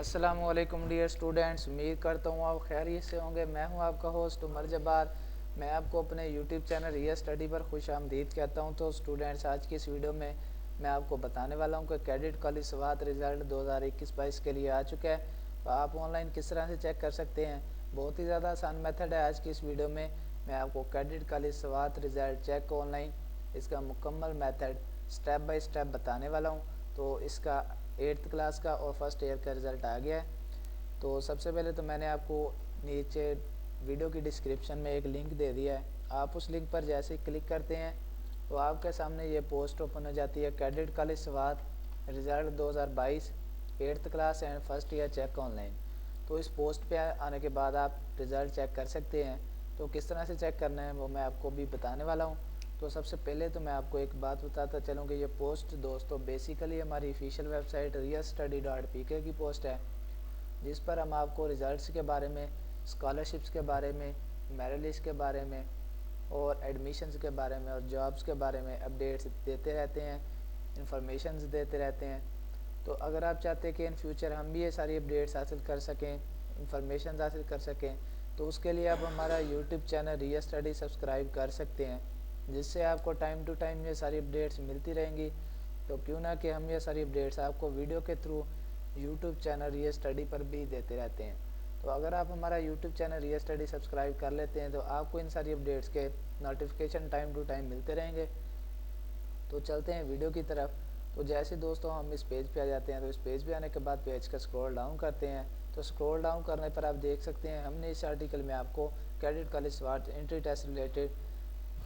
अस्सलामुअलैकुम dear students, उम्मीद करता हूँ आप खैरियत से होंगे। मैं हूँ आपका होस्ट उमर जब्बार। मैं आपको अपने यूट्यूब चैनल रिया स्टडी पर खुश आमदीद कहता हूँ। तो स्टूडेंट्स, आज की इस वीडियो में मैं आपको बताने वाला हूँ कि कैडेट कॉलेज स्वात रिज़ल्ट 2021-22 के लिए आ चुका है। तो आप ऑनलाइन किस तरह से चेक कर सकते हैं। बहुत ही ज़्यादा आसान मेथड है। आज की इस वीडियो में मैं आपको cadet college Swat result check online इसका मुकम्मल मेथड स्टेप बाय स्टेप बताने वाला हूँ। तो इसका 8th क्लास का और फर्स्ट ईयर का रिज़ल्ट आ गया है। तो सबसे पहले तो मैंने आपको नीचे वीडियो की डिस्क्रिप्शन में एक लिंक दे दिया है। आप उस लिंक पर जैसे ही क्लिक करते हैं तो आपके सामने ये पोस्ट ओपन हो जाती है, cadet college Swat result 2022 8th class and first year check online. तो इस पोस्ट पे आने के बाद आप रिज़ल्ट चेक कर सकते हैं। तो किस तरह से चेक करना है वो मैं आपको भी बताने वाला हूँ। तो सबसे पहले तो मैं आपको एक बात बताता चलूँ कि ये पोस्ट दोस्तों बेसिकली हमारी ऑफिशियल वेबसाइट riyastudy.pk की पोस्ट है, जिस पर हम आपको रिज़ल्ट्स के बारे में, स्कॉलरशिप्स के बारे में, मेरिट लिस्ट के बारे में और एडमिशन्स के बारे में और जॉब्स के बारे में अपडेट्स देते रहते हैं, इंफॉर्मेशंस देते रहते हैं। तो अगर आप चाहते हैं कि इन फ्यूचर हम भी ये सारी अपडेट्स हासिल कर सकें, इंफॉर्मेशन हासिल कर सकें, तो उसके लिए आप हमारा यूट्यूब चैनल रिया स्टडी सब्सक्राइब कर सकते हैं, जिससे आपको टाइम टू टाइम ये सारी अपडेट्स मिलती रहेंगी। तो क्यों ना कि हम ये सारी अपडेट्स आपको वीडियो के थ्रू यूट्यूब चैनल रिया स्टडी पर भी देते रहते हैं। तो अगर आप हमारा यूट्यूब चैनल रिया स्टडी सब्सक्राइब कर लेते हैं तो आपको इन सारी अपडेट्स के नोटिफिकेशन टाइम टू टाइम मिलते रहेंगे। तो चलते हैं वीडियो की तरफ। तो जैसे दोस्तों हम इस पेज पे आ जाते हैं, तो इस पेज पे आने के बाद पेज का स्क्रॉल डाउन करते हैं। तो स्क्रॉल डाउन करने पर आप देख सकते हैं हमने इस आर्टिकल में आपको कैडेट कॉलेज स्वाट एंट्री टेस्ट रिलेटेड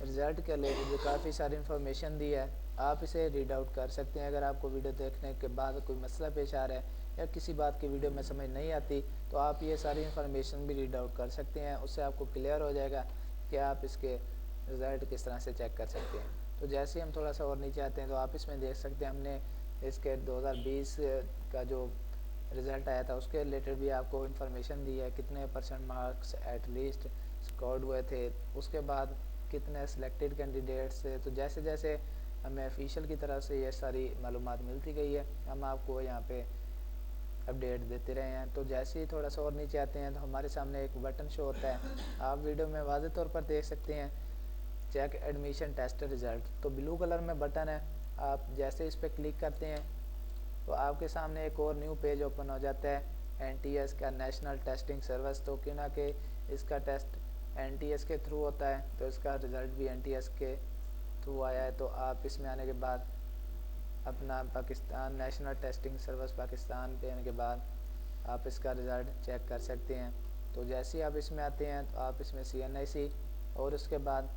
रिज़ल्ट के रिलेटेड काफ़ी सारी इन्फॉर्मेशन दी है। आप इसे रीड आउट कर सकते हैं। अगर आपको वीडियो देखने के बाद कोई मसला पेश आ रहा है या किसी बात की वीडियो में समझ नहीं आती, तो आप ये सारी इन्फॉर्मेशन भी रीड आउट कर सकते हैं। उससे आपको क्लियर हो जाएगा कि आप इसके रिज़ल्ट किस तरह से चेक कर सकते हैं। तो जैसे ही हम थोड़ा सा और नीचे आते हैं तो आप इसमें देख सकते हैं हमने इसके 2020 का जो रिज़ल्ट आया था उसके रिलेटेड भी आपको इन्फॉर्मेशन दी है, कितने percent marks at least scored हुए थे, उसके बाद कितने सिलेक्टेड कैंडिडेट्स थे। तो जैसे जैसे हमें ऑफिशियल की तरफ से ये सारी मालूमात मिलती गई है, हम आपको यहाँ पे अपडेट देते रहे हैं। तो जैसे ही थोड़ा सा और नीचे आते हैं तो हमारे सामने एक बटन शो होता है, आप वीडियो में वाज़ेह तौर पर देख सकते हैं, चेक एडमिशन टेस्ट रिज़ल्ट। तो ब्लू कलर में बटन है, आप जैसे इस पर क्लिक करते हैं तो आपके सामने एक और न्यू पेज ओपन हो जाता है एनटीएस का, नेशनल टेस्टिंग सर्विस। तो क्यों ना कि इसका टेस्ट एनटीएस के थ्रू होता है, तो इसका रिज़ल्ट भी एनटीएस के थ्रू आया है। तो आप इसमें आने के बाद अपना Pakistan national testing service Pakistan पे आने के बाद आप इसका रिज़ल्ट चेक कर सकते हैं। तो जैसे ही आप इसमें आते हैं तो आप इसमें CNIC और उसके बाद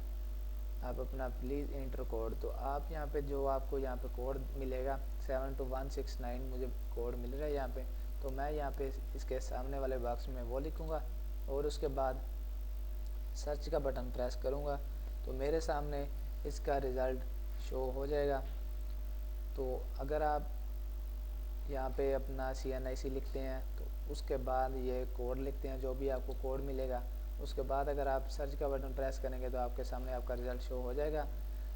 आप अपना प्लीज़ इंटर कोड। तो आप यहाँ पे जो आपको यहाँ पे कोड मिलेगा 72169 मुझे कोड मिल रहा है यहाँ पे। तो मैं यहाँ पे इसके सामने वाले बॉक्स में वो लिखूँगा और उसके बाद सर्च का बटन प्रेस करूँगा तो मेरे सामने इसका रिज़ल्ट शो हो जाएगा। तो अगर आप यहाँ पे अपना CNIC लिखते हैं तो उसके बाद ये कोड लिखते हैं, जो भी आपको कोड मिलेगा, उसके बाद अगर आप सर्च का बटन प्रेस करेंगे तो आपके सामने आपका रिज़ल्ट शो हो जाएगा।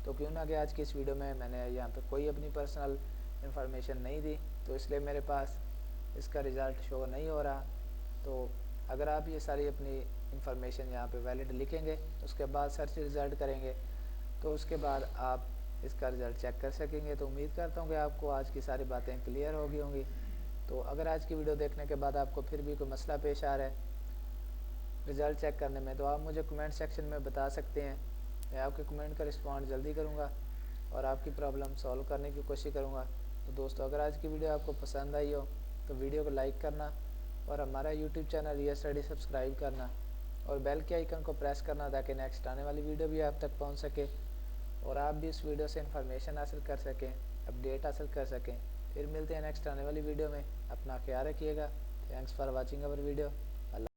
तो क्यों ना कि आज की इस वीडियो में मैंने यहाँ पे कोई अपनी पर्सनल इन्फॉर्मेशन नहीं दी, तो इसलिए मेरे पास इसका रिज़ल्ट शो नहीं हो रहा। तो अगर आप ये सारी अपनी इन्फॉर्मेशन यहाँ पे वैलिड लिखेंगे, उसके बाद सर्च रिज़ल्ट करेंगे, तो उसके बाद आप इसका रिज़ल्ट चेक कर सकेंगे। तो उम्मीद करता हूँ कि आपको आज की सारी बातें क्लियर हो गई होंगी। तो अगर आज की वीडियो देखने के बाद आपको फिर भी कोई मसला पेश आ रहा है रिज़ल्ट चेक करने में, तो आप मुझे कमेंट सेक्शन में बता सकते हैं। मैं आपके कमेंट का रिस्पॉन्ड जल्दी करूँगा और आपकी प्रॉब्लम सॉल्व करने की कोशिश करूँगा। तो दोस्तों, अगर आज की वीडियो आपको पसंद आई हो तो वीडियो को लाइक करना और हमारा यूट्यूब चैनल रिया स्टडी सब्सक्राइब करना और बेल के आइकन को प्रेस करना, ताकि नेक्स्ट आने वाली वीडियो भी आप तक पहुँच सके और आप भी इस वीडियो से इन्फॉर्मेशन हासिल कर सकें, अपडेट हासिल कर सकें। फिर मिलते हैं नेक्स्ट आने वाली वीडियो में। अपना ख्याल रखिएगा। Thanks for watching our video.